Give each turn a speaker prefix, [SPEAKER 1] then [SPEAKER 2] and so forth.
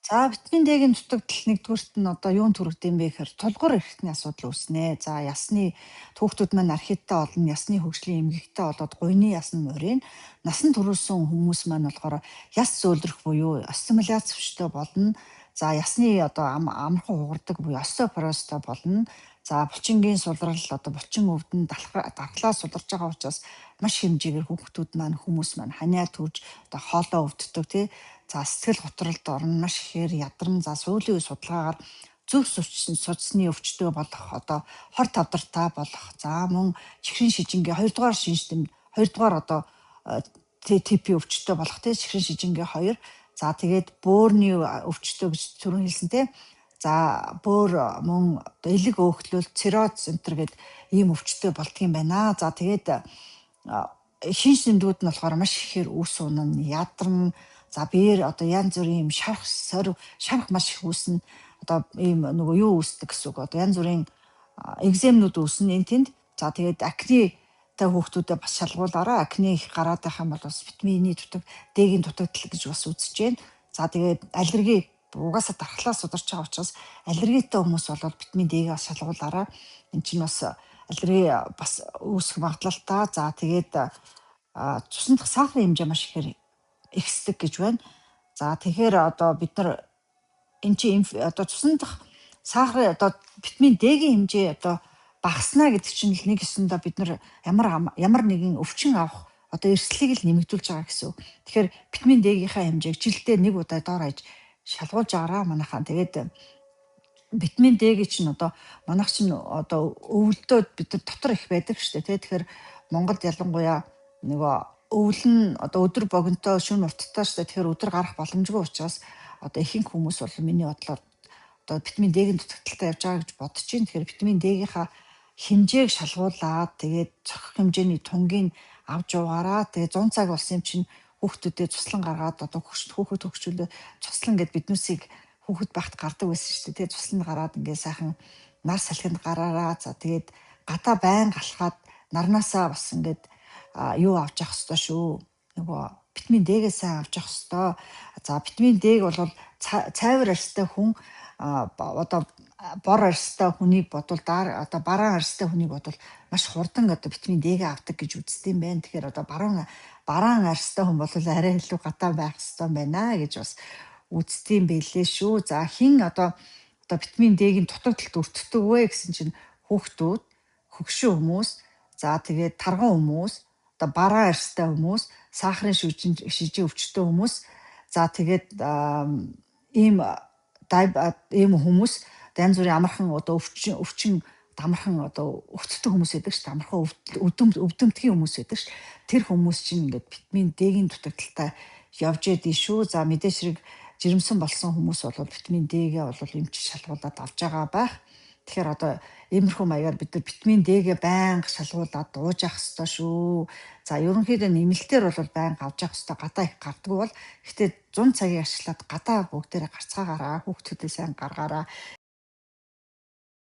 [SPEAKER 1] За витамин D-ийн дутагдал нэгдүгüрт нь одоо юунд төрөгдөв юм бэ гэхээр тулгуур эрхтний асуудал үүснэ. За ясны түүхтүүд маань архитектаа олон ясны хөгжлийн эмгэгтэй болоод гуйны ясны морийн насан туршсан хүмүүс маань болохоор яс зөөлрөх буюу стимуляц өвчтөй болно. За ясны одоо амархан хугардаг буюу остеопоростой болно. За булчингийн сулрал одоо булчин өвдөн дархлаа суларч байгаа учраас маш хэмжээгээр хүүхдүүд маань хүмүүс маань ханиа төрж одоо хоолоо өвддөг тий. За сэтгэл готролд орно маш ихээр ядарн за сүүлийн үе судалгаагаар зөв судасны өвчтөй болох одоо хор тавдартай болох за мөн чихрийн шижингээ 2 дугаар шинжтэмд 2 дугаар одоо типийн өвчтөй болох те чихрийн шижингээ 2 за тэгээд бөөрийн өвчтөй гэж түрүүн хэлсэн те за бөөр мөн одоо элэг өөхлөл цирроз энтер гээд ийм өвчтөй болдгийм байна. За тэгээд шинж тэмдгүүд нь болохоор маш ихээр үс унана ядарн за биеэр одоо янз бүрийн юм шарах маш их үүснэ. Одоо ийм нөгөө юу үүсдэг гэсэн үг. Одоо янз бүрийн экземнүүд үүснэ энэ тэнд. За тэгээд акне та хүүхдүүдэд бас шалгуулаарай. Акне их гараад байх юм бол бас витамин D-ийн дутагдал гэж бас үзэж байна. За тэгээд аллерги угаасаа дархлаа сударч байгаа учраас аллергитэй хүмүүс бол витамин D-г бас шалгуулаарай. Энд чинь бас аллерги бас үүсэх магадлалтай. За тэгээд цуснд сахарын хэмжээ маш ихээр ихсдэг гэж байна. За тэгэхээр одоо бид нар энэ чинь одоо цуснд сахарын одоо витамин D-гийн хэмжээ одоо багаснаа гэдэг чинь л нэг өсөндөө бид нар ямар нэгэн өвчин авах одоо эрсдлийг л нэмэгдүүлж байгаа гэсэн. Тэгэхээр витамин D-гийнхаа хэмжээг жилдээ нэг удаа доор хаяж шалгуулж агараа манайхаа. Тэгээд витамин D-г чинь одоо манайх чинь одоо өвөлдөө бид нар дотор их байдаг шүү дээ. Тэгэхээр Монголд ялангуяа нөгөө өвөл нь одоо өдөр богинтой шөнө урттай шүү дээ. Тэгэхээр өдөр гарах боломжгүй учраас одоо ихэнх хүмүүс бол миний бодлоор одоо витамин D-гийн дутагдaltaй явж байгаа гэж бодож байна. Тэгэхээр витамин D-гийнхаа хэмжээг шалгуулад тэгээд цохих хэмжээний тунгийн авч яваараа. Тэгээд 100 цаг болсон юм чинь хүүхдүүдэд цуслан гаргаад одоо хүүхэд хөгжүүлээ цуслан гэд биднүүсийг хүүхэд багт гардаг байсан шүү дээ. Тэгээд цусланд гараад ингээд сайхан нар салхинд гараараа. За тэгээд гадаа байн галахад нарнаасаа бас ингээд юу авч явах ёстой шүү. Нөгөө витамин D-гээ сайн авч явах ёстой. За витамин D-г бол цайвар арьстай хүн одоо бор арьстай хүнийг бодвол одоо бараан арьстай хүнийг бодвол маш хурдан одоо витамин D-гээ авдаг гэж үздэг юм байна. Тэгэхээр одоо бараан арьстай хүн бол арай илүү гадаа байх ёстой байна гэж бас үздэг юм байлээ шүү. За хин одоо витамин D-гийн дутагдалд өртдөг вэ гэсэн чинь хүүхдүүд, хөгшин хүмүүс, за тэгээд тарган хүмүүс, одоо бараан арьстай хүмүүс, сахарын шижин өвчтөй хүмүүс, за тэгээд ийм хүмүүс янз бүрийн амархан одоо өвчин амархан одоо өвддөг хүмүүс байдаг шүү дээ. Амархан өвдөмтгий хүмүүс байдаг шүү. Тэр хүмүүс чинь ингээд витамин D-гийн дутагдaltaй явж яаදී шүү. За мэдээж хэрэг жирэмсэн болсон хүмүүс бол витамин D-гээ бол эмч шалгуулад авч байгаа байх. Тэгэхээр одоо иймэрхүү маягаар бид нар витамин D-гээ байнга шалгуулад ууж явах ёстой шүү. За ерөнхийдөө нэмэлтээр бол байнга авч явах ёстой. Гадаа их гардаггүй бол гэхдээ 100 цагийг ашиглаад гадаа бүгдээрээ гарцгаагаараа хүүхдүүдээ сайн гаргаараа.